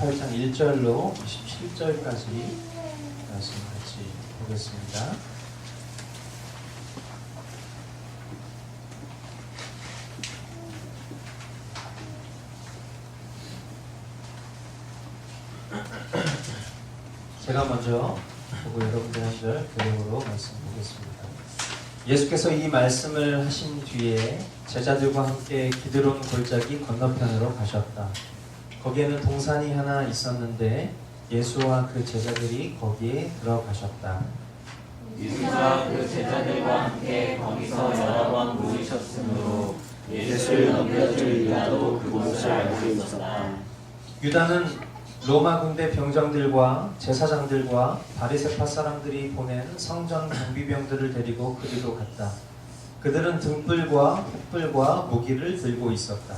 18장 1절로 27절까지 말씀 같이 보겠습니다. 제가 먼저 보고 여러분들 한 절 교독으로 말씀 보겠습니다. 예수께서 이 말씀을 하신 뒤에 제자들과 함께 기드론 골짜기 건너편으로 가셨다. 거기에는 동산이 하나 있었는데 예수와 그 제자들이 거기에 들어가셨다. 예수가 그 제자들과 함께 거기서 여러 번 모이셨으므로 예수를 넘겨줄 유다도 그곳을 알고 있었다. 유다는 로마 군대 병정들과 제사장들과 바리새파 사람들이 보낸 성전 경비병들을 데리고 그리로 갔다. 그들은 등불과 횃불과 무기를 들고 있었다.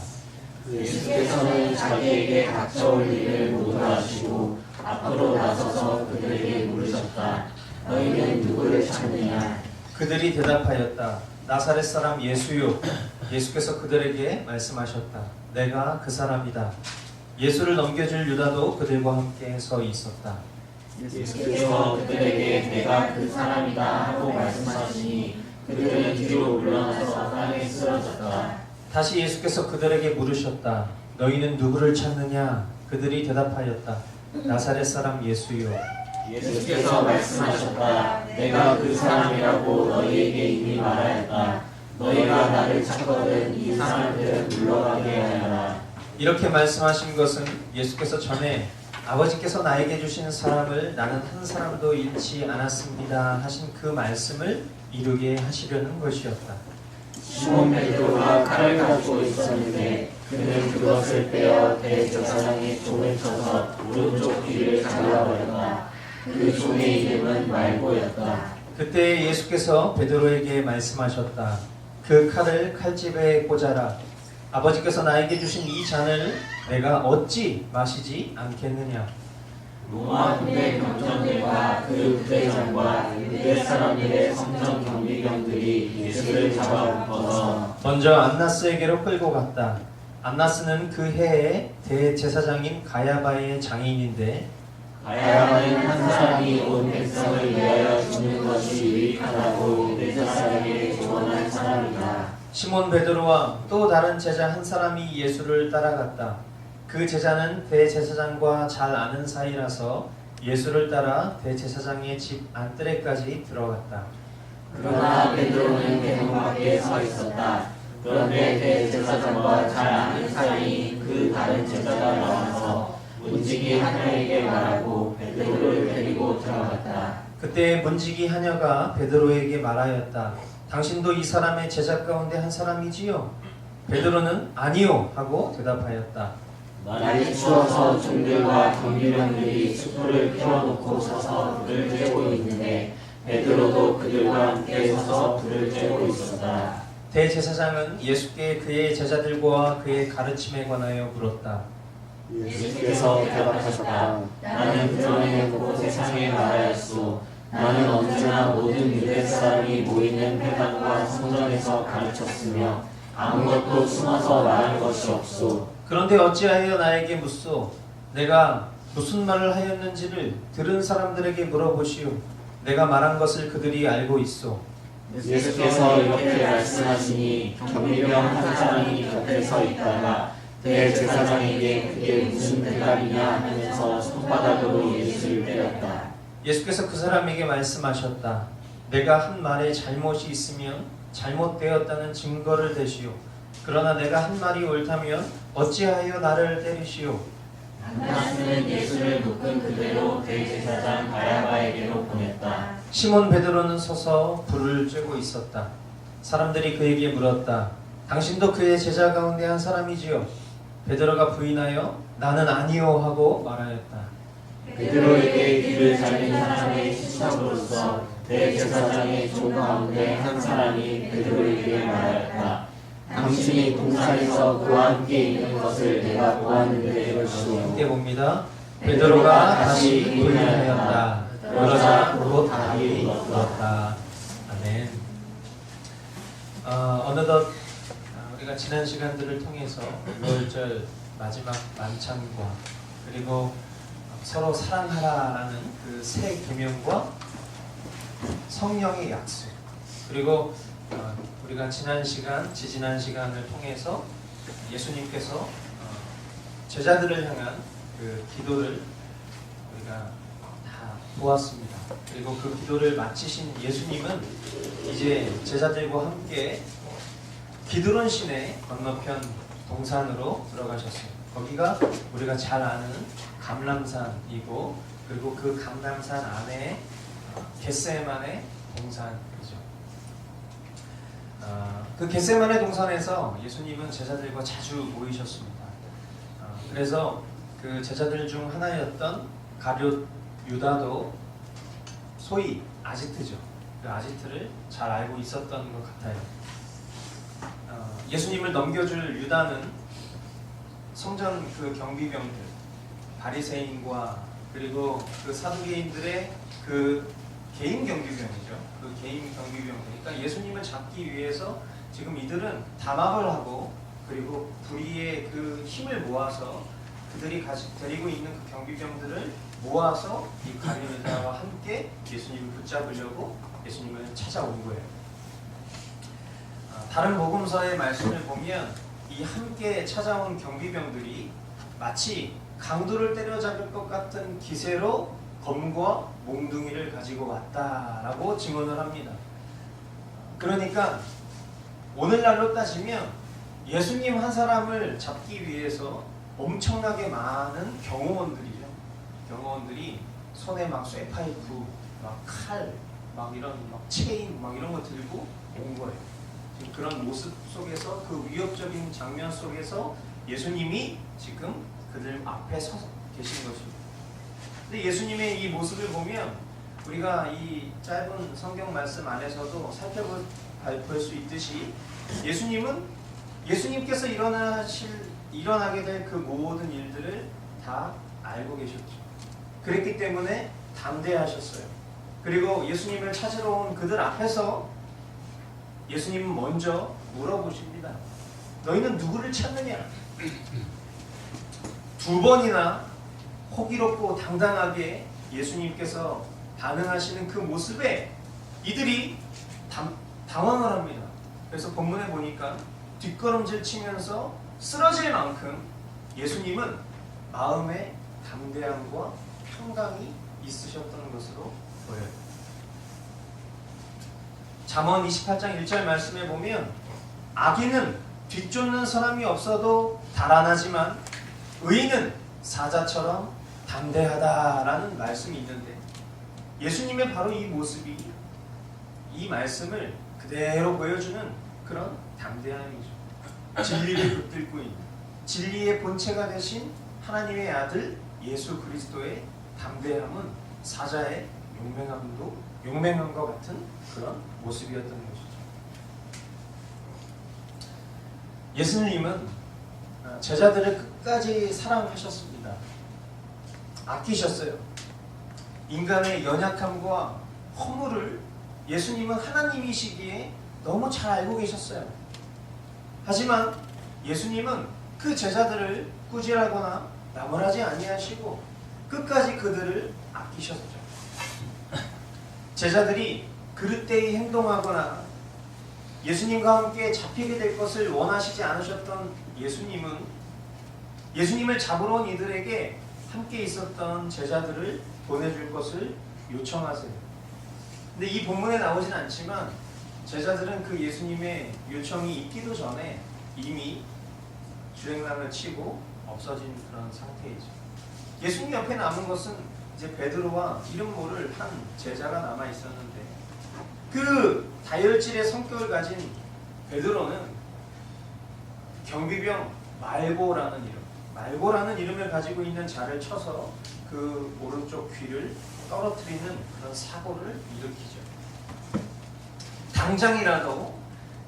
예수께서는 자기에게 닥쳐올 일을 모두 아시고 앞으로 나서서 그들에게 물으셨다. 너희는 누구를 찾느냐? 그들이 대답하였다. 나사렛 사람 예수요. 예수께서 그들에게 말씀하셨다. 내가 그 사람이다. 예수를 넘겨줄 유다도 그들과 함께 서 있었다. 예수께서 그들에게 내가 그 사람이다 하고 말씀하시니 그들은 뒤로 물러나서 땅에 쓰러졌다. 다시 예수께서 그들에게 물으셨다. 너희는 누구를 찾느냐? 그들이 대답하였다. 나사렛 사람 예수요. 예수께서 말씀하셨다. 내가 그 사람이라고 너희에게 이미 말하였다. 너희가 나를 찾거든 이 사람들은 물러가게 하여라. 이렇게 말씀하신 것은 예수께서 전에 아버지께서 나에게 주신 사람을 나는 한 사람도 잃지 않았습니다 하신 그 말씀을 이루게 하시려는 것이었다. 시몬 베드로가 칼을 가지고 있었는데 그는 그것을 빼어 대제사장의 종을 쳐서 오른쪽 귀를 잘라버렸다. 그 종의 이름은 말고였다. 그때 예수께서 베드로에게 말씀하셨다. 그 칼을 칼집에 꽂아라. 아버지께서 나에게 주신 이 잔을 내가 어찌 마시지 않겠느냐. 로마 군대 병정들과 그 부대장과 유대 사람들의 성전 경비병들이 예수를 잡아 묶어서 먼저 안나스에게로 끌고 갔다. 안나스는 그 해에 대제사장인 가야바의 장인인데 가야바는 한 사람이 온 백성을 위하여 죽는 것이 유익하다고 유대 사람에게 조언한 사람이다. 시몬 베드로와 또 다른 제자 한 사람이 예수를 따라갔다. 그 제자는 대제사장과 잘 아는 사이라서 예수를 따라 대제사장의 집 안뜰에까지 들어갔다. 그러나 베드로는 대문 밖에 서 있었다. 그런데 대제사장과 잘 아는 사이인 그 다른 제자가 나와서 문지기 하나에게 말하고 베드로를 데리고 들어갔다. 그때 문지기 하녀가 베드로에게 말하였다. 당신도 이 사람의 제자 가운데 한 사람이지요? 베드로는 아니요 하고 대답하였다. 날이 추워서 종들과 경비병들이 숯불을 피워놓고 서서 불을 쬐고 있는데 베드로도 그들과 함께 서서 불을 쬐고 있었다. 대제사장은 예수께 그의 제자들과 그의 가르침에 관하여 물었다. 예수께서 대답하셨다. 나는 그전에 곧 세상에 말하였소. 나는 언제나 모든 유대 사람이 모이는 회당과 성전에서 가르쳤으며 아무것도 숨어서 말한 것이 없소. 그런데 어찌하여 나에게 묻소? 내가 무슨 말을 하였는지를 들은 사람들에게 물어보시오. 내가 말한 것을 그들이 알고 있소. 예수께서 이렇게 말씀하시니 경비병 한 사람이 곁에 서 있다가 대제사장에게 그게 무슨 대답이냐 하면서 손바닥으로 예수를 때렸다. 예수께서 그 사람에게 말씀하셨다. 내가 한 말에 잘못이 있으면 잘못되었다는 증거를 대시오. 그러나 내가 한 말이 옳다면 어찌하여 나를 때리시오? 안나스는 예수를 묶은 그대로 대제사장 가야바에게로 보냈다. 시몬 베드로는 서서 불을 쬐고 있었다. 사람들이 그에게 물었다. 당신도 그의 제자 가운데 한 사람이지요? 베드로가 부인하여 나는 아니요 하고 말하였다. 베드로에게 귀를 잘린 사람의 시착으로서 대제사장의 종 가운데 한 사람이 베드로에게 말하였다. 당신이 동산에서 그와 함께 있는 것을 내가 보았는데 그것이오. 함께 봅니다. 베드로가 다시 부인하였다. 그러자 곧 답이 들었다. 아멘. 어느덧 우리가 지난 시간들을 통해서 6월절 마지막 만찬과 그리고 서로 사랑하라라는 그 새 계명과 성령의 약속, 그리고 우리가 지지난 시간을 통해서 예수님께서 제자들을 향한 그 기도를 우리가 다 보았습니다. 그리고 그 기도를 마치신 예수님은 이제 제자들과 함께 기드론 시내 건너편 동산으로 들어가셨어요. 거기가 우리가 잘 아는 감람산이고, 그리고 그 감람산 안에 겟세마네 동산이죠. 그 겟세마네 동산에서 예수님은 제자들과 자주 모이셨습니다. 그래서 그 제자들 중 하나였던 가룟 유다도 소위 아지트죠. 그 아지트를 잘 알고 있었던 것 같아요. 예수님을 넘겨줄 유다는 성전 그 경비병들, 바리새인과 그리고 그 사두개인들의 그 개인 경비병이죠. 그 개인 경비병. 그러니까 예수님을 잡기 위해서 지금 이들은 담합을 하고, 그리고 불의의 그 힘을 모아서 그들이 데리고 있는 그 경비병들을 모아서 이 가룟 유다와 함께 예수님을 붙잡으려고 예수님을 찾아온 거예요. 다른 복음서의 말씀을 보면 이 함께 찾아온 경비병들이 마치 강도를 때려잡을 것 같은 기세로 검과 몽둥이를 가지고 왔다라고 증언을 합니다. 그러니까 오늘날로 따지면 예수님 한 사람을 잡기 위해서 엄청나게 많은 경호원들이죠. 경호원들이 손에 막 쇠파이프, 막 칼, 막 이런 막 체인, 막 이런 거 들고 온 거예요. 지금 그런 모습 속에서, 그 위협적인 장면 속에서 예수님이 지금 그들 앞에 서 계신 것입니다. 근데 예수님의 이 모습을 보면 우리가 이 짧은 성경 말씀 안에서도 살펴볼 수 있듯이 예수님께서 일어나게 될 그 모든 일들을 다 알고 계셨죠. 그랬기 때문에 담대하셨어요. 그리고 예수님을 찾으러 온 그들 앞에서 예수님은 먼저 물어보십니다. 너희는 누구를 찾느냐? 두 번이나 호기롭고 당당하게 예수님께서 반응하시는 그 모습에 이들이 당황을 합니다. 그래서 본문에 보니까 뒷걸음질 치면서 쓰러질 만큼 예수님은 마음에 담대함과 평강이 있으셨던 것으로 보여요. 잠언 28장 1절 말씀에 보면 악인은 뒤쫓는 사람이 없어도 달아나지만 의인은 사자처럼 담대하다라는 말씀이 있는데, 예수님의 바로 이 모습이 이 말씀을 그대로 보여주는 그런 담대함이죠. 진리를 붙들고 있는, 진리의 본체가 되신 하나님의 아들 예수 그리스도의 담대함은 사자의 용맹함과 같은 그런 모습이었던 것이죠. 예수님은 제자들을 끝까지 사랑하셨습니다. 아끼셨어요. 인간의 연약함과 허물을 예수님은 하나님이시기에 너무 잘 알고 계셨어요. 하지만 예수님은 그 제자들을 꾸질하거나 나무라지 아니하시고 끝까지 그들을 아끼셨죠. 제자들이 그릇되이 행동하거나 예수님과 함께 잡히게 될 것을 원하시지 않으셨던 예수님을 잡으러 온 이들에게 함께 있었던 제자들을 보내줄 것을 요청하세요. 근데 이 본문에 나오진 않지만 제자들은 그 예수님의 요청이 있기도 전에 이미 주행랑을 치고 없어진 그런 상태이죠. 예수님 옆에 남은 것은 이제 베드로와 이름 모를 한 제자가 남아 있었는데, 그 다혈질의 성격을 가진 베드로는 경비병 말고라는 이름을 가지고 있는 자를 쳐서 그 오른쪽 귀를 떨어뜨리는 그런 사고를 일으키죠. 당장이라도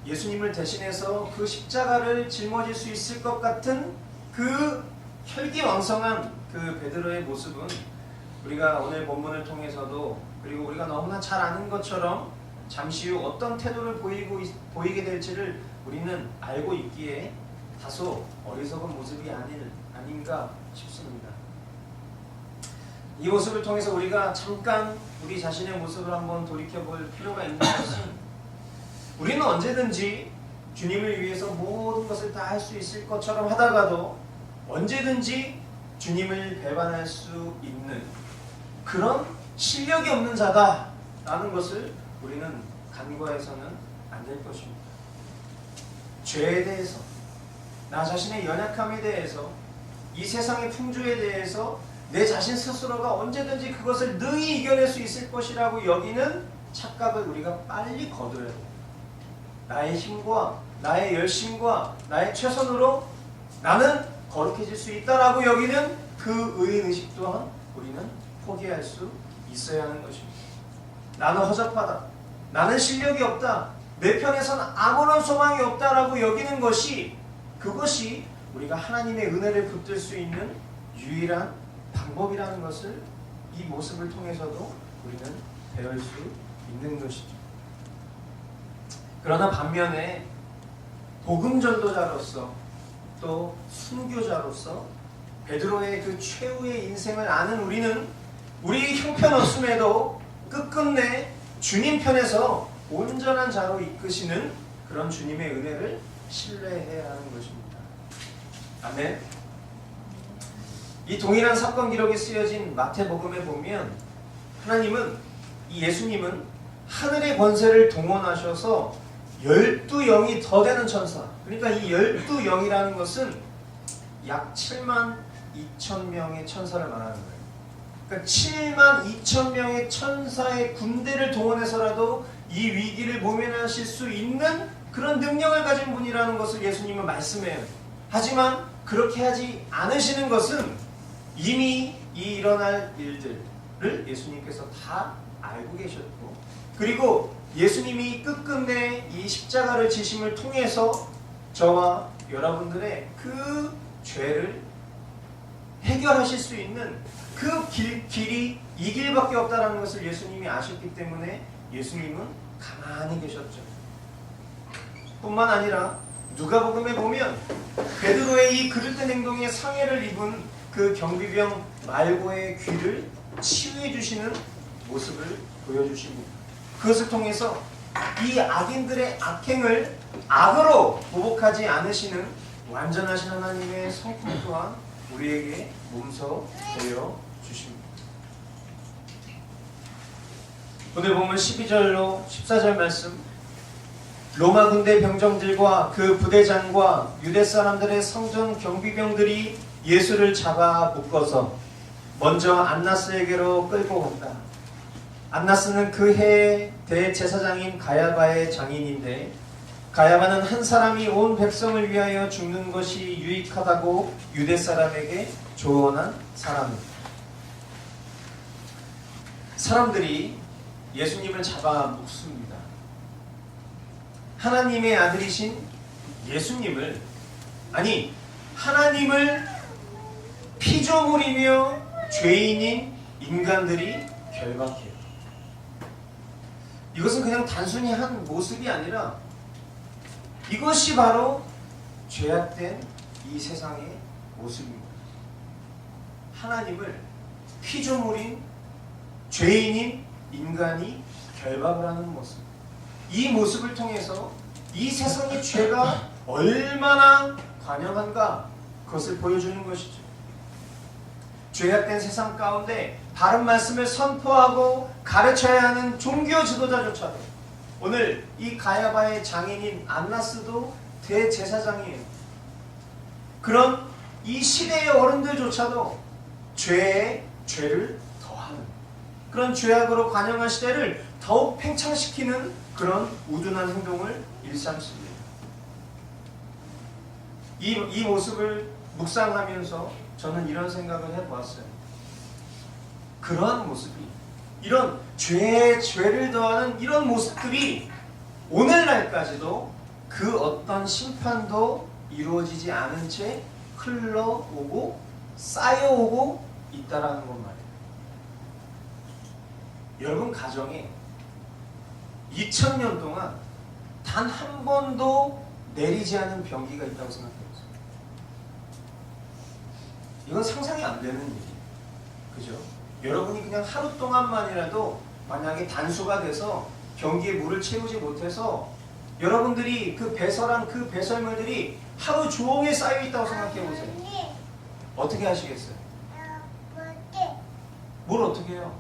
예수님을 대신해서 그 십자가를 짊어질 수 있을 것 같은 그 혈기왕성한 그 베드로의 모습은 우리가 오늘 본문을 통해서도, 그리고 우리가 너무나 잘 아는 것처럼 잠시 후 어떤 태도를 보이게 될지를 우리는 알고 있기에 다소 어리석은 모습이 아닌가 싶습니다. 이 모습을 통해서 우리가 잠깐 우리 자신의 모습을 한번 돌이켜볼 필요가 있는 것은 우리는 언제든지 주님을 위해서 모든 것을 다 할 수 있을 것처럼 하다가도 언제든지 주님을 배반할 수 있는 그런 실력이 없는 자다라는 것을 우리는 간과해서는 안 될 것입니다. 죄에 대해서, 나 자신의 연약함에 대해서, 이 세상의 풍조에 대해서 내 자신 스스로가 언제든지 그것을 능히 이겨낼 수 있을 것이라고 여기는 착각을 우리가 빨리 거둬야 돼요. 나의 힘과 나의 열심과 나의 최선으로 나는 거룩해질 수 있다라고 여기는 그 의인의식 또한 우리는 포기할 수 있어야 하는 것입니다. 나는 허접하다. 나는 실력이 없다. 내 편에서는 아무런 소망이 없다라고 여기는 것이, 그것이 우리가 하나님의 은혜를 붙들 수 있는 유일한 방법이라는 것을 이 모습을 통해서도 우리는 배울 수 있는 것이죠. 그러나 반면에 복음 전도자로서 또 순교자로서 베드로의 그 최후의 인생을 아는 우리는 우리 형편없음에도 끝끝내 주님 편에서 온전한 자로 이끄시는 그런 주님의 은혜를 신뢰해야 하는 것입니다. 아멘. 이 동일한 사건 기록이 쓰여진 마태복음에 보면 하나님은, 이 예수님은 하늘의 권세를 동원하셔서 12영이 더 되는 천사, 그러니까 이 12영이라는 것은 약 7만 2천 명의 천사를 말하는 거예요. 그러니까 7만 2천 명의 천사의 군대를 동원해서라도 이 위기를 모면하실 수 있는 그런 능력을 가진 분이라는 것을 예수님은 말씀해요. 하지만 그렇게 하지 않으시는 것은 이미 이 일어날 일들을 예수님께서 다 알고 계셨고, 그리고 예수님이 끝끝내 이 십자가를 지심을 통해서 저와 여러분들의 그 죄를 해결하실 수 있는 그 길이 이 길밖에 없다는 것을 예수님이 아셨기 때문에 예수님은 가만히 계셨죠. 뿐만 아니라 누가복음에 보면 베드로의 이 그릇된 행동에 상해를 입은 그 경비병 말고의 귀를 치유해 주시는 모습을 보여주십니다. 그것을 통해서 이 악인들의 악행을 악으로 보복하지 않으시는 완전하신 하나님의 성품 또한 우리에게 몸소 보여주십니다. 오늘 보면 12절로 14절 말씀, 로마 군대 병정들과 그 부대장과 유대 사람들의 성전 경비병들이 예수를 잡아 묶어서 먼저 안나스에게로 끌고 갔다. 안나스는 그 해의 대제사장인 가야바의 장인인데, 가야바는 한 사람이 온 백성을 위하여 죽는 것이 유익하다고 유대 사람에게 조언한 사람입니다. 사람들이 예수님을 잡아 묶습니다. 하나님의 아들이신 예수님을, 아니 하나님을 피조물이며 죄인인 인간들이 결박해요. 이것은 그냥 단순히 한 모습이 아니라 이것이 바로 죄악된 이 세상의 모습입니다. 하나님을 피조물인 죄인인 인간이 결박을 하는 모습, 이 모습을 통해서 이 세상의 죄가 얼마나 관영한가, 그것을 보여주는 것이죠. 죄악된 세상 가운데 바른 말씀을 선포하고 가르쳐야 하는 종교 지도자조차도, 오늘 이 가야바의 장인인 안나스도 대제사장이에요. 그런 이 시대의 어른들조차도 죄에 죄를 더하는, 그런 죄악으로 관영한 시대를 더욱 팽창시키는 그런 우둔한 행동을 일삼습니다. 이 모습을 묵상하면서 저는 이런 생각을 해보았어요. 그러한 모습이, 이런 죄에 죄를 더하는 이런 모습들이 오늘날까지도 그 어떤 심판도 이루어지지 않은 채 흘러오고 쌓여오고 있다라는 것 말이에요. 여러분 가정에 2000년 동안 단 한 번도 내리지 않은 병기가 있다고 생각해보세요. 이건 상상이 안 되는 일이에요. 그죠? 여러분이 그냥 하루 동안만이라도 만약에 단수가 돼서 경기에 물을 채우지 못해서 여러분들이 그 배설한 그 배설물들이 하루 종일 쌓여 있다고 생각해 보세요. 어떻게 하시겠어요? 뭘 어떻게 해요?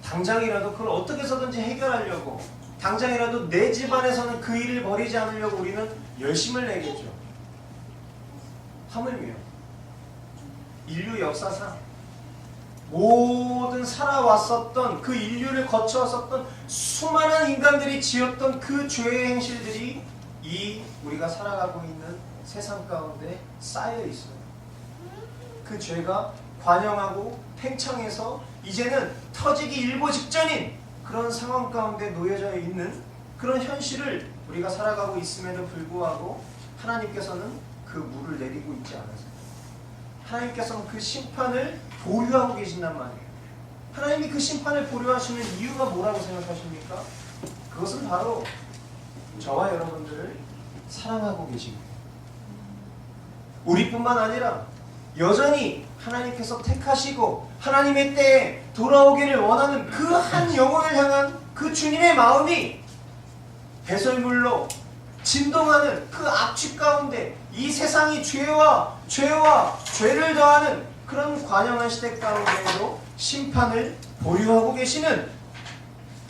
당장이라도 그걸 어떻게 해서든지 해결하려고, 당장이라도 내 집안에서는 그 일을 버리지 않으려고 우리는 열심을 내겠죠. 하물며 인류 역사상 모든 살아왔었던 그 인류를 거쳐왔었던 수많은 인간들이 지었던 그 죄의 행실들이 이 우리가 살아가고 있는 세상 가운데 쌓여 있어요. 그 죄가 관영하고 팽창해서 이제는 터지기 일보 직전인 그런 상황 가운데 놓여져 있는 그런 현실을 우리가 살아가고 있음에도 불구하고 하나님께서는 그 물을 내리고 있지 않으세요. 하나님께서는 그 심판을 보류하고 계신단 말이에요. 하나님이 그 심판을 보류하시는 이유가 뭐라고 생각하십니까? 그것은 바로 저와 여러분들을 사랑하고 계십니다. 우리뿐만 아니라 여전히 하나님께서 택하시고 하나님의 때에 돌아오기를 원하는 그 한 영혼을 향한 그 주님의 마음이 배설물로 진동하는 그 악취 가운데 이 세상이 죄와 죄를 더하는 그런 관영한 시대 가운데에도 심판을 보류하고 계시는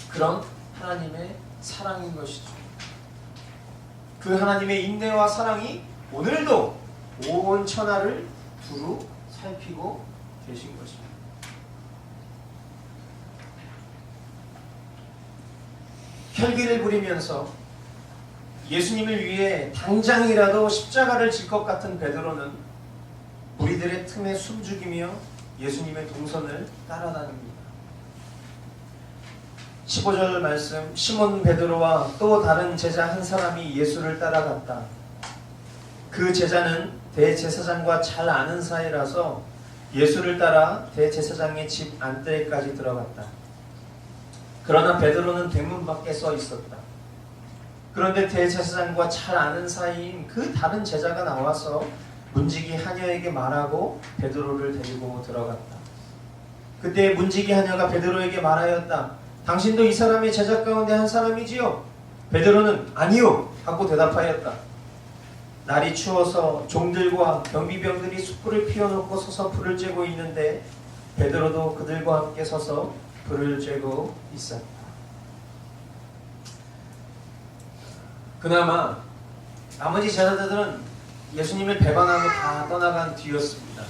그런 하나님의 사랑인 것이죠. 그 하나님의 인내와 사랑이 오늘도 온 천하를 두루 살피고 계신 것입니다. 혈기를 부리면서 예수님을 위해 당장이라도 십자가를 질 것 같은 베드로는 무리들의 틈에 숨죽이며 예수님의 동선을 따라다닙니다. 15절 말씀, 시몬 베드로와 또 다른 제자 한 사람이 예수를 따라갔다. 그 제자는 대제사장과 잘 아는 사이라서 예수를 따라 대제사장의 집 안뜰까지 들어갔다. 그러나 베드로는 대문 밖에 서 있었다. 그런데 대제사장과 잘 아는 사이인 그 다른 제자가 나와서 문지기 하녀에게 말하고 베드로를 데리고 들어갔다. 그때 문지기 하녀가 베드로에게 말하였다. 당신도 이 사람의 제자 가운데 한 사람이지요? 베드로는 아니요 하고 대답하였다. 날이 추워서 종들과 경비병들이 숯불을 피워놓고 서서 불을 쬐고 있는데 베드로도 그들과 함께 서서 불을 쬐고 있었다. 그나마 나머지 제자들은 예수님을 배반하고 다 떠나간 뒤였습니다.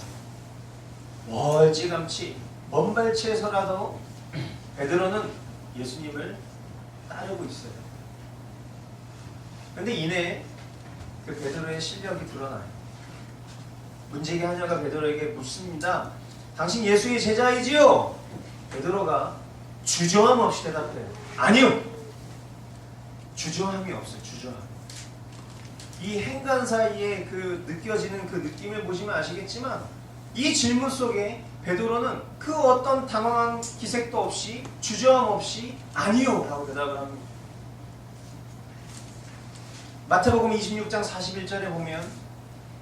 멀찌감치 먼 발치에서라도 베드로는 예수님을 따르고 있어요. 그런데 이내 그 베드로의 실력이 드러나요. 문지기 하녀가 베드로에게 묻습니다. 당신 예수의 제자이지요? 베드로가 주저함 없이 대답해요. 아니요. 주저함이 없어요. 주저함. 이 행간 사이에 그 느껴지는 그 느낌을 보시면 아시겠지만 이 질문 속에 베드로는 그 어떤 당황한 기색도 없이 주저함 없이 아니요 라고 대답을 합니다. 마태복음 26장 41절에 보면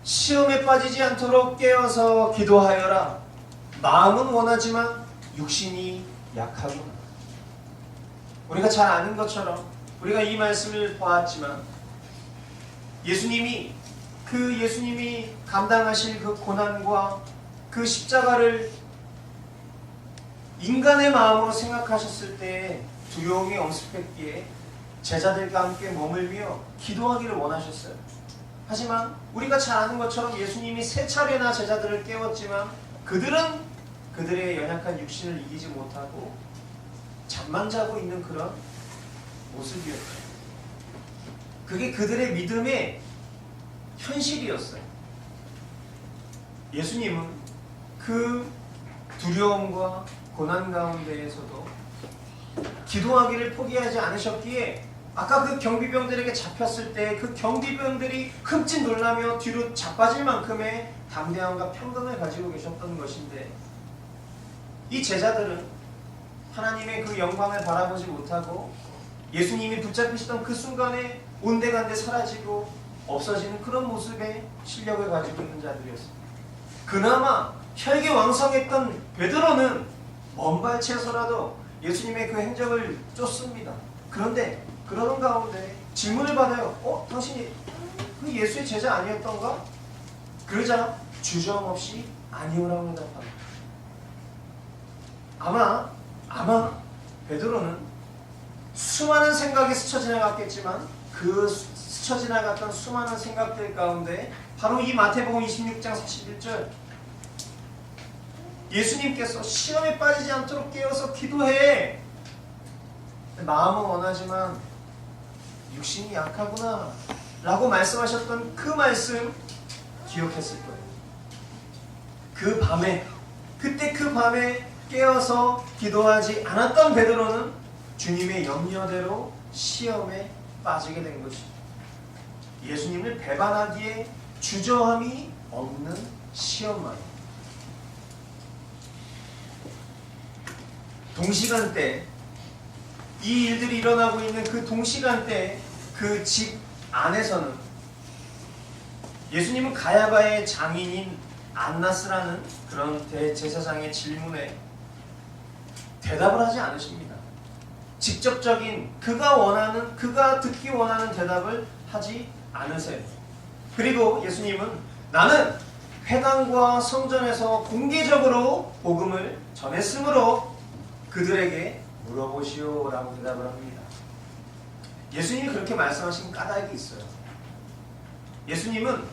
시험에 빠지지 않도록 깨어서 기도하여라. 마음은 원하지만 육신이 약하구나. 우리가 잘 아는 것처럼 우리가 이 말씀을 보았지만 예수님이 감당하실 그 고난과 그 십자가를 인간의 마음으로 생각하셨을 때 두려움이 엄습했기에 제자들과 함께 머물며 기도하기를 원하셨어요. 하지만 우리가 잘 아는 것처럼 예수님이 3차례나 제자들을 깨웠지만 그들은 그들의 연약한 육신을 이기지 못하고 잠만 자고 있는 그런 모습이었어요. 그게 그들의 믿음의 현실이었어요. 예수님은 그 두려움과 고난 가운데에서도 기도하기를 포기하지 않으셨기에 아까 그 경비병들에게 잡혔을 때 그 경비병들이 흠칫 놀라며 뒤로 자빠질 만큼의 담대함과 평강을 가지고 계셨던 것인데 이 제자들은 하나님의 그 영광을 바라보지 못하고 예수님이 붙잡히시던 그 순간에 온데간데 사라지고 없어지는 그런 모습의 실력을 가지고 있는 자들이었습니다. 그나마 혈기왕성했던 베드로는 먼 발치에서라도 예수님의 그 행적을 쫓습니다. 그런데 그러는 가운데 질문을 받아요. 당신이 그 예수의 제자 아니었던가? 그러자 주저함없이 아니오라고 대답합니다. 아마 베드로는 수많은 생각이 스쳐 지나갔겠지만 그 스쳐 지나갔던 수많은 생각들 가운데 바로 이 마태복음 26장 41절 예수님께서 시험에 빠지지 않도록 깨어서 기도해. 마음은 원하지만 육신이 약하구나 라고 말씀하셨던 그 말씀 기억했을 거예요. 그때 그 밤에 깨어서 기도하지 않았던 베드로는 주님의 염려대로 시험에 빠지게 된 것입니다. 예수님을 배반하기에 주저함이 없는 시험만. 동시간대 이 일들이 일어나고 있는 그 동시간대 그 집 안에서는 예수님은 가야바의 장인인 안나스라는 그런 대제사장의 질문에 대답을 하지 않으십니다. 직접적인 그가 듣기 원하는 대답을 하지 않으세요. 그리고 예수님은 나는 회당과 성전에서 공개적으로 복음을 전했으므로 그들에게 물어보시오 라고 대답을 합니다. 예수님이 그렇게 말씀하신 까닭이 있어요. 예수님은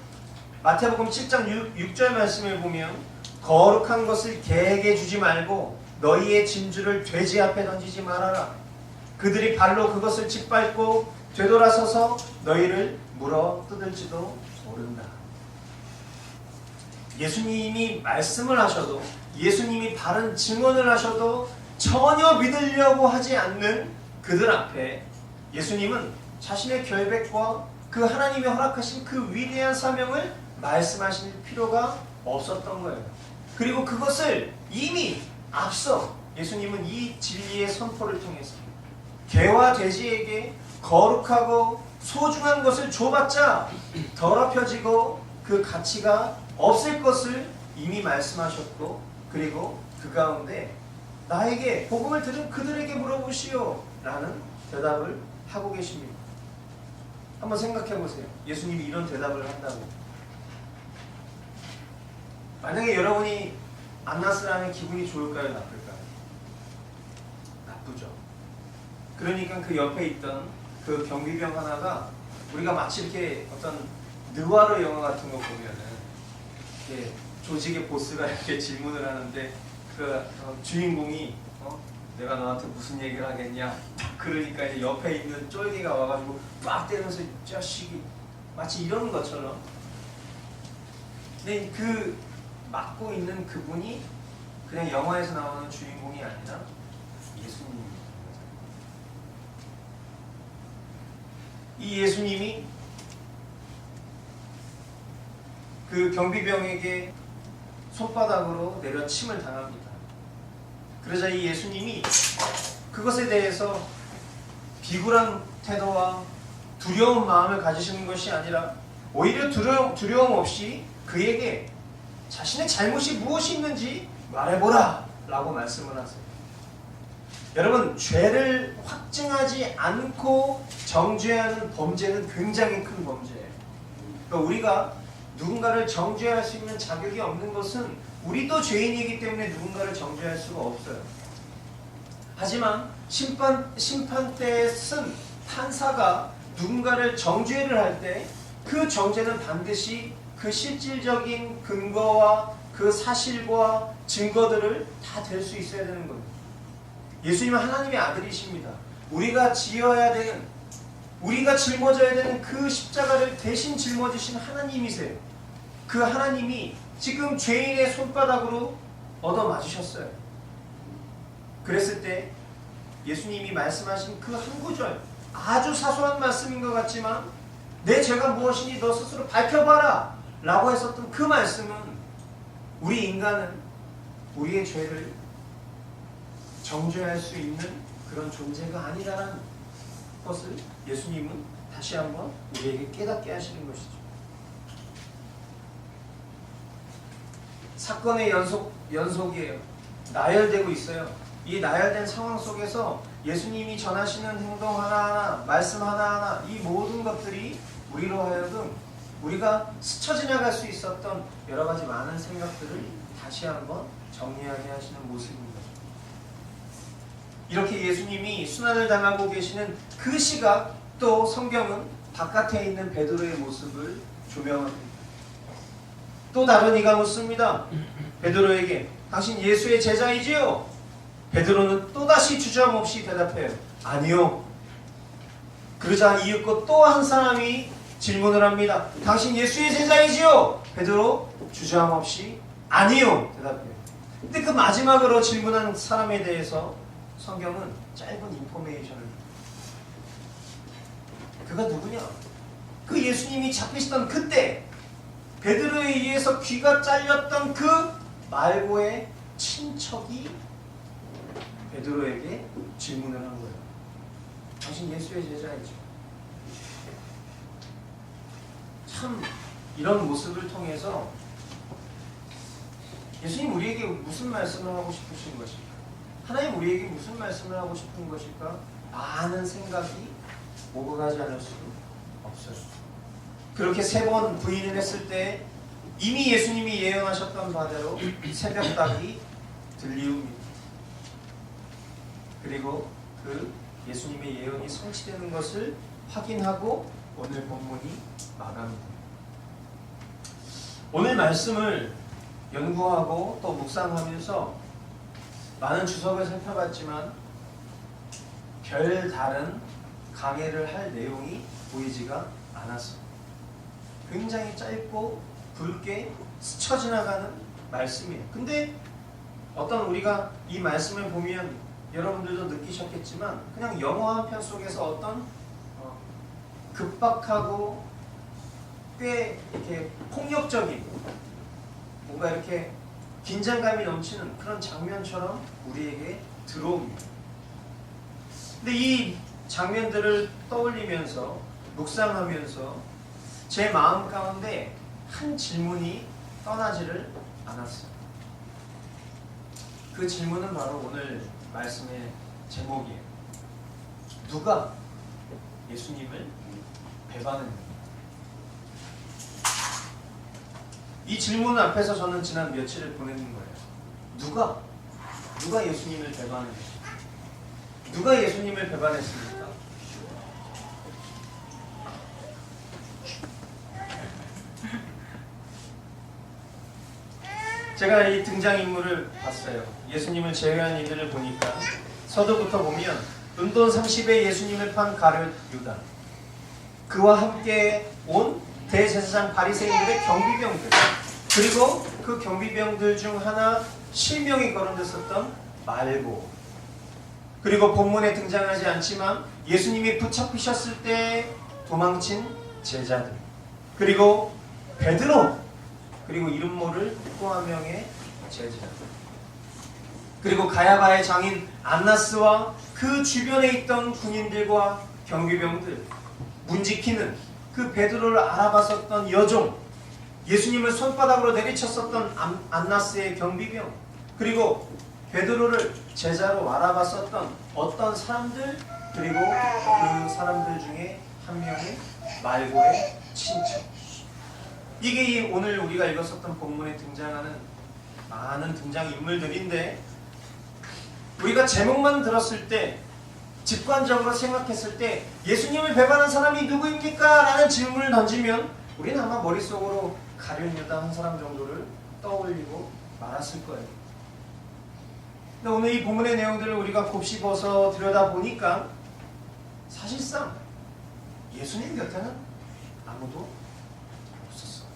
마태복음 7장 6절 말씀을 보면 거룩한 것을 개에게 주지 말고 너희의 진주를 돼지 앞에 던지지 말아라. 그들이 발로 그것을 짓밟고 되돌아서서 너희를 물어 뜯을지도 모른다. 예수님이 말씀을 하셔도 예수님이 바른 증언을 하셔도 전혀 믿으려고 하지 않는 그들 앞에 예수님은 자신의 결백과 그 하나님이 허락하신 그 위대한 사명을 말씀하실 필요가 없었던 거예요. 그리고 그것을 이미 앞서 예수님은 이 진리의 선포를 통해서 개와 돼지에게 거룩하고 소중한 것을 줘봤자 더럽혀지고 그 가치가 없을 것을 이미 말씀하셨고, 그리고 그 가운데 나에게 복음을 들은 그들에게 물어보시오 라는 대답을 하고 계십니다. 한번 생각해 보세요. 예수님이 이런 대답을 한다고. 만약에 여러분이 안나스라는 기분이 좋을까요? 나쁠까요? 나쁘죠. 그러니까 그 옆에 있던 그 경비병 하나가 우리가 마치 이렇게 어떤 느와르 영화 같은 거 보면은 이렇게 조직의 보스가 이렇게 질문을 하는데 그 주인공이 내가 너한테 무슨 얘기를 하겠냐? 그러니까 이제 옆에 있는 쫄개가 와가지고 빡 때면서 이 자식이 마치 이런 것처럼. 근데 그 맡고 있는 그분이 그냥 영화에서 나오는 주인공이 아니라 예수님입니다. 이 예수님이 그 경비병에게 손바닥으로 내려 침을 당합니다. 그러자 이 예수님이 그것에 대해서 비굴한 태도와 두려운 마음을 가지시는 것이 아니라 오히려 두려움 없이 그에게 자신의 잘못이 무엇이 있는지 말해보라 라고 말씀을 하세요. 여러분, 죄를 확증하지 않고 정죄하는 범죄는 굉장히 큰 범죄예요. 그러니까 우리가 누군가를 정죄할 수 있는 자격이 없는 것은 우리도 죄인이기 때문에 누군가를 정죄할 수가 없어요. 하지만 심판대에 쓴 판사가 누군가를 정죄를 할 때 그 정죄는 반드시 그 실질적인 근거와 그 사실과 증거들을 다 댈 수 있어야 되는 겁니다. 예수님은 하나님의 아들이십니다. 우리가 짊어져야 되는 그 십자가를 대신 짊어지신 하나님이세요. 그 하나님이 지금 죄인의 손바닥으로 얻어맞으셨어요. 그랬을 때 예수님이 말씀하신 그 한 구절, 아주 사소한 말씀인 것 같지만 내 죄가 무엇이니 너 스스로 밝혀봐라 라고 했었던 그 말씀은 우리 인간은 우리의 죄를 정죄할 수 있는 그런 존재가 아니라는 것을 예수님은 다시 한번 우리에게 깨닫게 하시는 것이죠. 사건의 연속이에요. 나열되고 있어요. 이 나열된 상황 속에서 예수님이 전하시는 행동 하나하나, 말씀 하나하나, 이 모든 것들이 우리로 하여금 우리가 스쳐 지나갈 수 있었던 여러 가지 많은 생각들을 다시 한번 정리하게 하시는 모습입니다. 이렇게 예수님이 순환을 당하고 계시는 그 시각, 또 성경은 바깥에 있는 베드로의 모습을 조명합니다. 또 다른 이가 묻습니다. 베드로에게 당신 예수의 제자이지요? 베드로는 또다시 주저함없이 대답해요. 아니요. 그러자 이윽고 또 한 사람이 질문을 합니다. 당신 예수의 제자이지요? 베드로 주저함없이 아니요. 대답해요. 근데 그 마지막으로 질문한 사람에 대해서 성경은 짧은 인포메이션을 줍니다. 그가 누구냐? 그 예수님이 잡히시던 그때 베드로에 의해서 귀가 잘렸던 그 말고의 친척이 베드로에게 질문을 한 거예요. 당신 예수의 제자이죠. 참 이런 모습을 통해서 예수님 우리에게 무슨 말씀을 하고 싶으신 것일까? 하나님 우리에게 무슨 말씀을 하고 싶은 것일까? 많은 생각이 오고 가지 않을 수 없어요. 그렇게 3번 부인을 했을 때 이미 예수님이 예언하셨던 바대로 새벽닭이 들리웁니다. 그리고 그 예수님의 예언이 성취되는 것을 확인하고 오늘 본문이 마감됩니다. 오늘 말씀을 연구하고 또 묵상하면서 많은 주석을 살펴봤지만 별다른 강해를 할 내용이 보이지가 않았습니다. 굉장히 짧고 굵게 스쳐 지나가는 말씀이에요. 근데 어떤 우리가 이 말씀을 보면 여러분들도 느끼셨겠지만 그냥 영화 한 편 속에서 어떤 급박하고 꽤 이렇게 폭력적인 뭔가 이렇게 긴장감이 넘치는 그런 장면처럼 우리에게 들어옵니다. 근데 이 장면들을 떠올리면서 묵상하면서 제 마음 가운데 한 질문이 떠나지를 않았어요. 그 질문은 바로 오늘 말씀의 제목이에요. 누가 예수님을 배반했는가? 이 질문 앞에서 저는 지난 며칠을 보내는 거예요. 누가 예수님을 배반했는가? 누가 예수님을 배반했습니까? 제가 이 등장인물을 봤어요. 예수님을 제외한 이들을 보니까 서두부터 보면 은돈 30에 예수님을 판 가룟 유다, 그와 함께 온 대제사장 바리새인들의 경비병들, 그리고 그 경비병들 중 하나 실명이 거론됐었던 말고, 그리고 본문에 등장하지 않지만 예수님이 붙잡히셨을 때 도망친 제자들, 그리고 베드로, 그리고 이름 모를 또 한 명의 제자, 그리고 가야바의 장인 안나스와 그 주변에 있던 군인들과 경비병들, 문지키는 그 베드로를 알아봤었던 여종, 예수님을 손바닥으로 내리쳤었던 안나스의 경비병, 그리고 베드로를 제자로 알아봤었던 어떤 사람들, 그리고 그 사람들 중에 한 명의 말고의 친척. 이게 오늘 우리가 읽었었던 본문에 등장하는 많은 등장인물들인데, 우리가 제목만 들었을 때, 직관적으로 생각했을 때 예수님을 배반한 사람이 누구입니까? 라는 질문을 던지면 우리는 아마 머릿속으로 가룟 유다 한 사람 정도를 떠올리고 말았을 거예요. 근데 오늘 이 본문의 내용들을 우리가 곱씹어서 들여다보니까 사실상 예수님 곁에는 아무도 없었어요.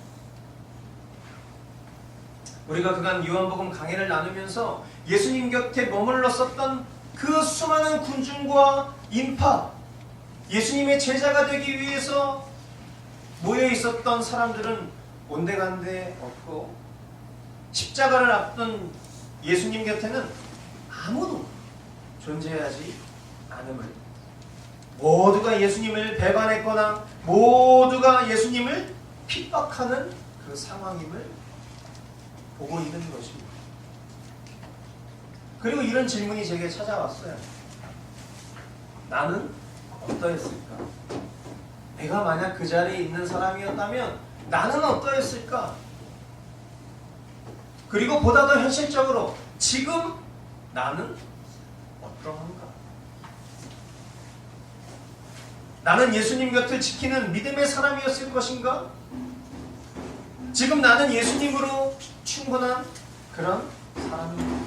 우리가 그간 요한복음 강해를 나누면서 예수님 곁에 머물렀었던 그 수많은 군중과 인파, 예수님의 제자가 되기 위해서 모여 있었던 사람들은 온데간데 없고, 십자가를 앞둔 예수님 곁에는 아무도 존재하지 않음을, 모두가 예수님을 배반했거나 모두가 예수님을 핍박하는 그 상황임을 보고 있는 것입니다. 그리고 이런 질문이 제게 찾아왔어요. 나는 어떠했을까? 내가 만약 그 자리에 있는 사람이었다면 나는 어떠했을까? 그리고 보다 더 현실적으로 지금 나는 어떠한가? 나는 예수님 곁을 지키는 믿음의 사람이었을 것인가? 지금 나는 예수님으로 충분한 그런 사람인가?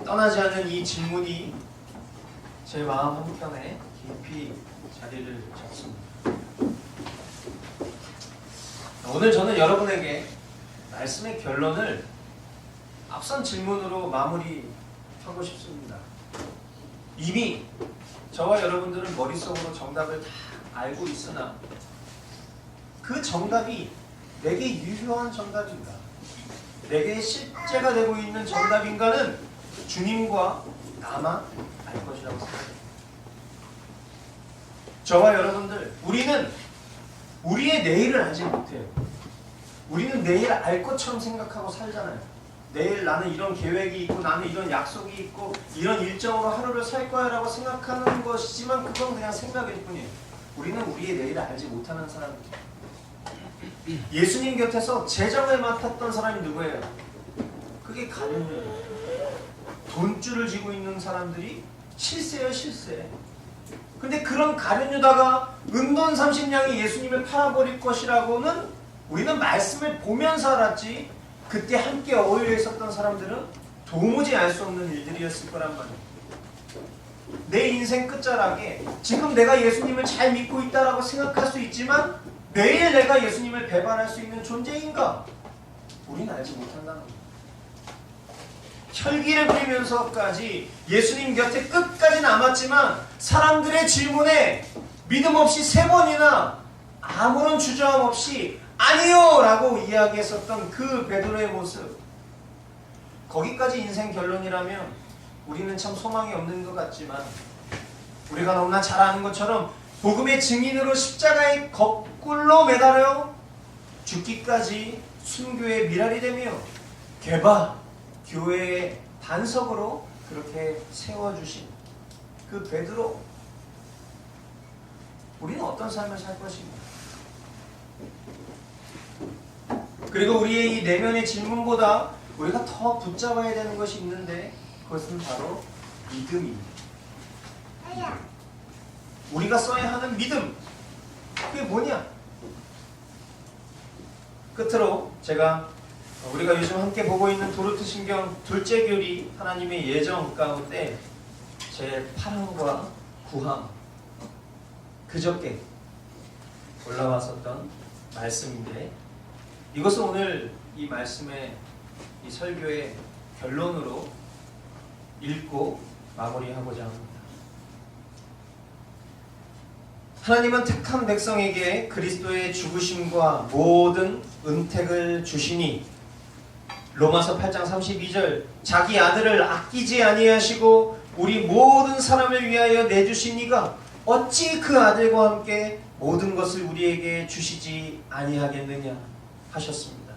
떠나지 않는 이 질문이 제 마음 한켠에 깊이 자리를 잡습니다. 오늘 저는 여러분에게 말씀의 결론을 앞선 질문으로 마무리하고 싶습니다. 이미 저와 여러분들은 머릿속으로 정답을 다 알고 있으나 그 정답이 내게 유효한 정답인가? 내게 실제가 되고 있는 정답인가는 주님과 나만 알 것이라고 생각합니다. 저와 여러분들, 우리는 우리의 내일을 알지 못해요. 우리는 내일 알 것처럼 생각하고 살잖아요. 내일 나는 이런 계획이 있고 나는 이런 약속이 있고 이런 일정으로 하루를 살 거야 라고 생각하는 것이지만 그건 그냥 생각일 뿐이에요. 우리는 우리의 내일을 알지 못하는 사람들이에요. 예수님 곁에서 재정을 맡았던 사람이 누구예요? 그게 가룟유다예요. 돈줄을 쥐고 있는 사람들이 실세예요, 실세. 근데 그런 가룟유다가 은돈 30냥이 예수님을 팔아버릴 것이라고는 우리는 말씀을 보면서 알았지, 그때 함께 어울려 있었던 사람들은 도무지 알 수 없는 일들이었을 거란 말이에요. 내 인생 끝자락에 지금 내가 예수님을 잘 믿고 있다라고 생각할 수 있지만 내일 내가 예수님을 배반할 수 있는 존재인가? 우리는 알지 못한다는 거예요. 혈기를 부리면서까지 예수님 곁에 끝까지 남았지만 사람들의 질문에 믿음 없이 3번이나 아무런 주저함 없이 아니요! 라고 이야기했었던 그 베드로의 모습, 거기까지 인생 결론이라면 우리는 참 소망이 없는 것 같지만 우리가 너무나 잘 아는 것처럼 복음의 증인으로 십자가에 거꾸로 매달려 죽기까지 순교의 미랄이 되며 개바 교회의 반석으로 그렇게 세워주신 그 베드로, 우리는 어떤 삶을 살 것인가? 그리고 우리의 이 내면의 질문보다 우리가 더 붙잡아야 되는 것이 있는데 그것은 바로 믿음입니다. 우리가 써야 하는 믿음, 그게 뭐냐? 끝으로 우리가 요즘 함께 보고 있는 도르트신경 둘째 교리 하나님의 예정 가운데 제 8항과 9항, 그저께 올라왔었던 말씀인데 이것은 오늘 이 말씀의 이 설교의 결론으로 읽고 마무리하고자 합니다. 하나님은 택한 백성에게 그리스도의 죽으심과 모든 은택을 주시니 로마서 8장 32절 자기 아들을 아끼지 아니하시고 우리 모든 사람을 위하여 내주시니가 어찌 그 아들과 함께 모든 것을 우리에게 주시지 아니하겠느냐 하셨습니다.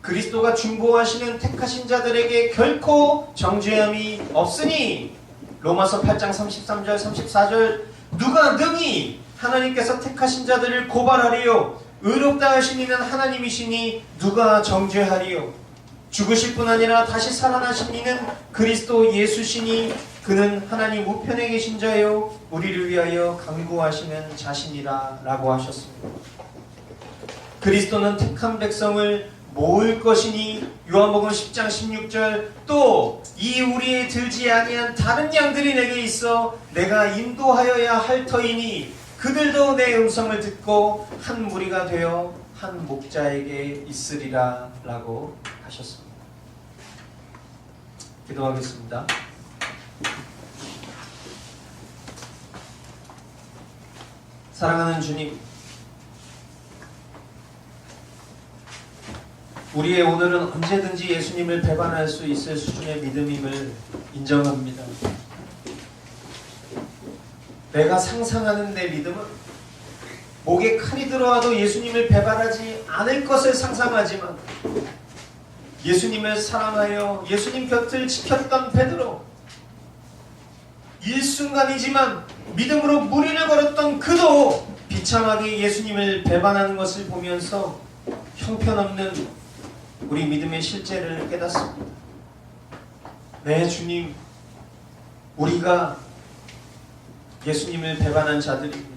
그리스도가 중보하시는 택하신 자들에게 결코 정죄함이 없으니 로마서 8장 33절 34절 누가 능히 하나님께서 택하신 자들을 고발하리요 의롭다 하신 이는 하나님이시니 누가 정죄하리요 죽으실 뿐 아니라 다시 살아나신 이는 그리스도 예수시니 그는 하나님 우편에 계신 자요 우리를 위하여 강구하시는 자신이라 라고 하셨습니다. 그리스도는 택한 백성을 모을 것이니 요한복음 10장 16절 또 이 우리에 들지 아니한 다른 양들이 내게 있어 내가 인도하여야 할 터이니 그들도 내 음성을 듣고 한 무리가 되어 한 목자에게 있으리라 라고 하셨습니다. 기도하겠습니다. 사랑하는 주님, 우리의 오늘은 언제든지 예수님을 배반할 수 있을 수준의 믿음임을 인정합니다. 내가 상상하는 내 믿음은 목에 칼이 들어와도 예수님을 배반하지 않을 것을 상상하지만 예수님을 사랑하여 예수님 곁을 지켰던 베드로, 일순간이지만 믿음으로 무리를 걸었던 그도 비참하게 예수님을 배반하는 것을 보면서 형편없는 우리 믿음의 실제를 깨닫습니다. 네, 주님, 우리가 예수님을 배반한 자들입니다.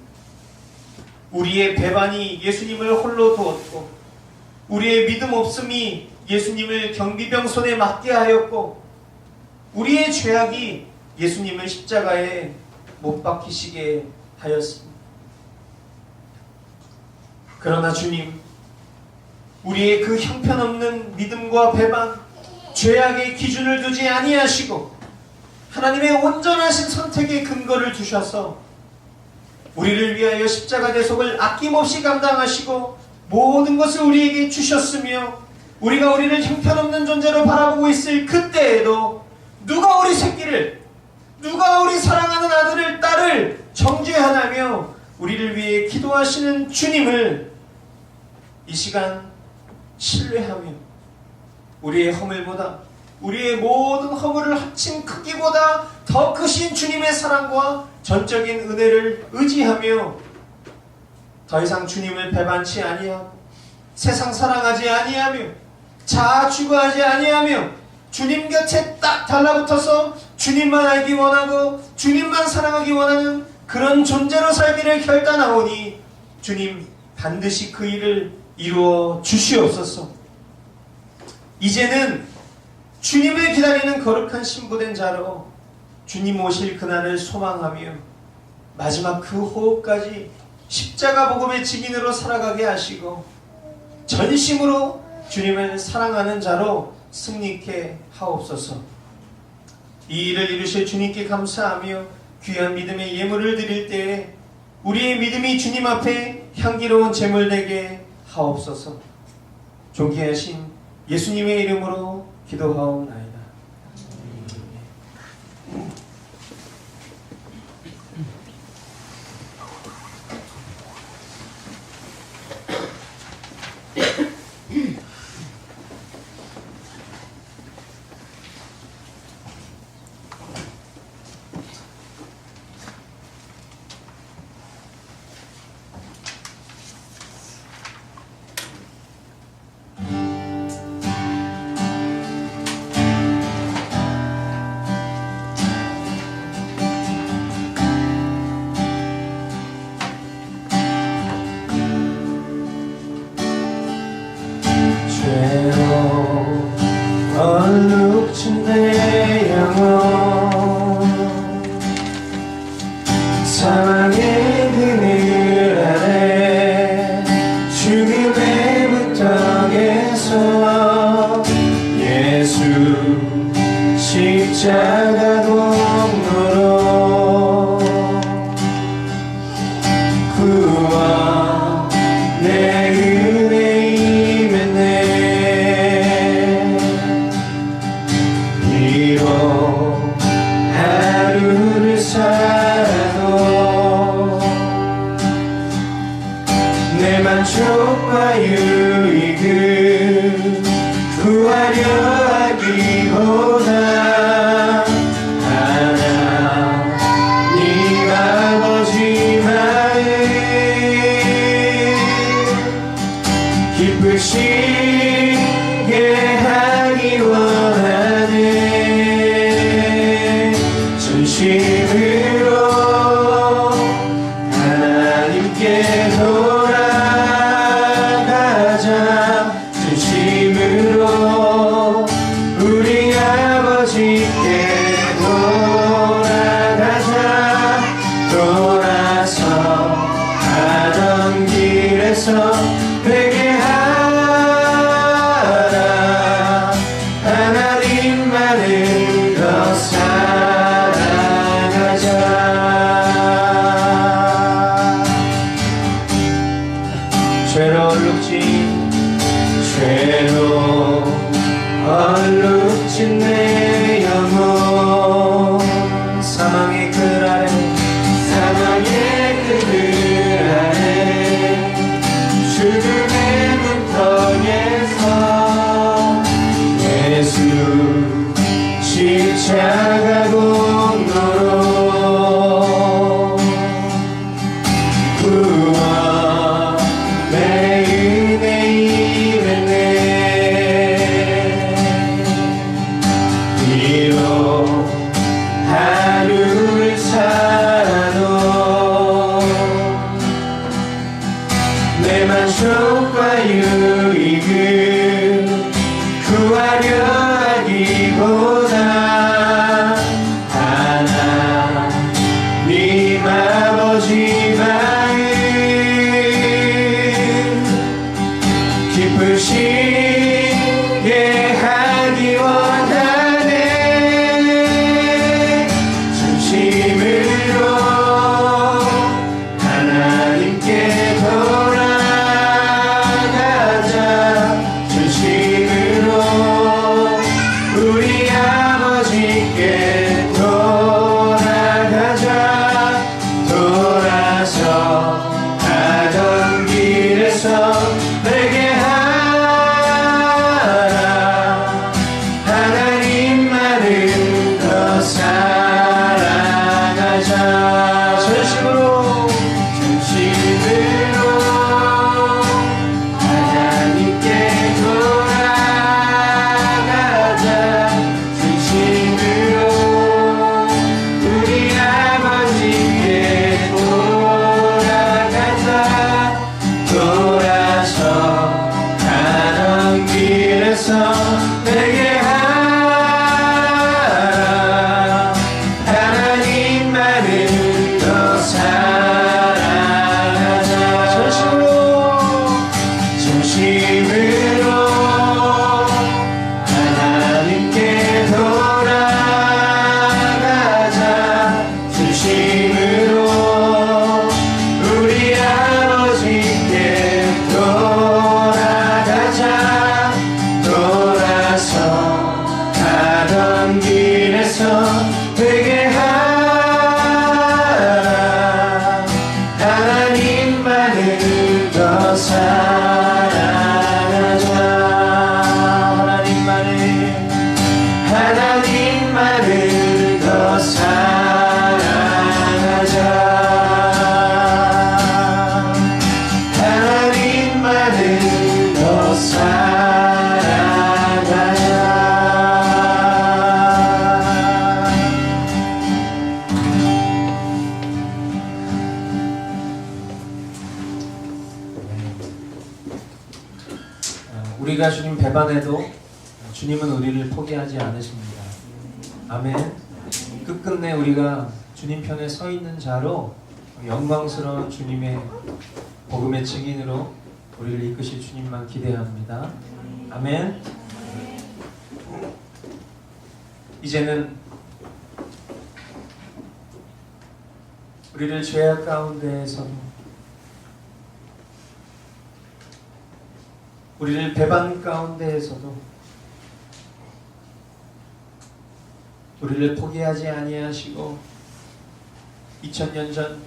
우리의 배반이 예수님을 홀로 두었고, 우리의 믿음 없음이 예수님을 경비병 손에 맡게 하였고, 우리의 죄악이 예수님을 십자가에 못 박히시게 하였습니다. 그러나 주님, 우리의 그 형편없는 믿음과 배반, 죄악의 기준을 두지 아니하시고 하나님의 온전하신 선택의 근거를 두셔서 우리를 위하여 십자가 대속을 아낌없이 감당하시고 모든 것을 우리에게 주셨으며, 우리가 우리를 형편없는 존재로 바라보고 있을 그때에도 누가 우리 새끼를, 누가 우리 사랑하는 아들을, 딸을 정죄하나며 우리를 위해 기도하시는 주님을 이 시간 신뢰하며 우리의 허물보다, 우리의 모든 허물을 합친 크기보다 더 크신 주님의 사랑과 전적인 은혜를 의지하며 더 이상 주님을 배반치 아니하고 세상 사랑하지 아니하며 자아 추구하지 아니하며 주님 곁에 딱 달라붙어서 주님만 알기 원하고 주님만 사랑하기 원하는 그런 존재로 살기를 결단하오니 주님, 반드시 그 일을 이루어 주시옵소서. 이제는 주님을 기다리는 거룩한 신부된 자로 주님 오실 그날을 소망하며 마지막 그 호흡까지 십자가 복음의 증인으로 살아가게 하시고 전심으로 주님을 사랑하는 자로 승리케 하옵소서. 이 일을 이루실 주님께 감사하며 귀한 믿음의 예물을 드릴 때에 우리의 믿음이 주님 앞에 향기로운 제물 되게 하옵소서. 존귀하신 예수님의 이름으로 기도하옵나이다. 얼룩진 내 영혼 사랑의 그늘 아래 죽음의 문턱에서 예수 십자가 공로로 구원 내 은혜 임했네. 배반해도 주님은 우리를 포기하지 않으십니다. 아멘. 끝끝내 우리가 주님 편에 서 있는 자로 영광스러운 주님의 복음의 증인으로 우리를 이끄실 주님만 기대합니다. 아멘. 이제는 우리를 죄악 가운데에서 우리를 배반 가운데에서도 우리를 포기하지 아니하시고 2000년 전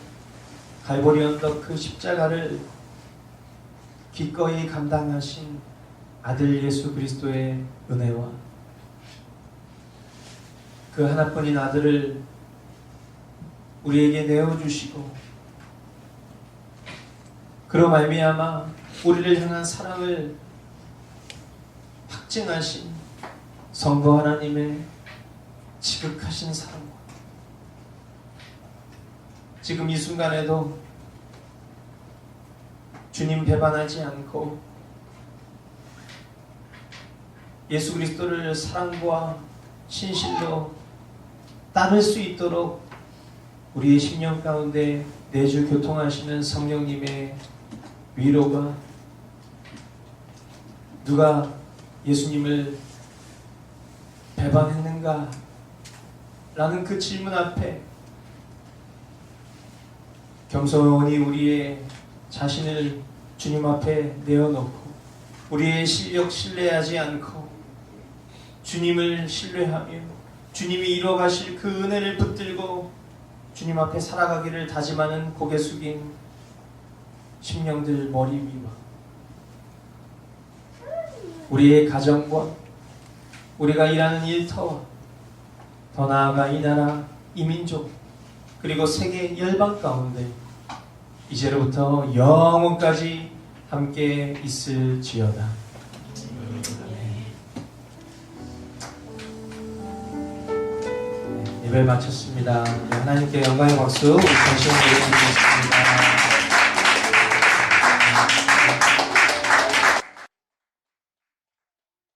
갈보리 언덕 그 십자가를 기꺼이 감당하신 아들 예수 그리스도의 은혜와 그 하나뿐인 아들을 우리에게 내어주시고 그로 말미암아 우리를 향한 사랑을 확증하신 성부 하나님의 지극하신 사랑과 지금 이 순간에도 주님 배반하지 않고 예수 그리스도를 사랑과 신실로 따를 수 있도록 우리의 심령 가운데 내주 교통하시는 성령님의 위로가 누가 예수님을 배반했는가? 라는 그 질문 앞에 겸손히 우리의 자신을 주님 앞에 내어놓고 우리의 실력 신뢰하지 않고 주님을 신뢰하며 주님이 이뤄가실 그 은혜를 붙들고 주님 앞에 살아가기를 다짐하는 고개 숙인 심령들 머리 위와 우리의 가정과 우리가 일하는 일터와 더 나아가 이 나라, 이 민족 그리고 세계 열방 가운데 이제로부터 영원까지 함께 있을지어다. 예배를 마쳤습니다. 하나님께 영광의 박수 우리 전시원 드리겠습니다.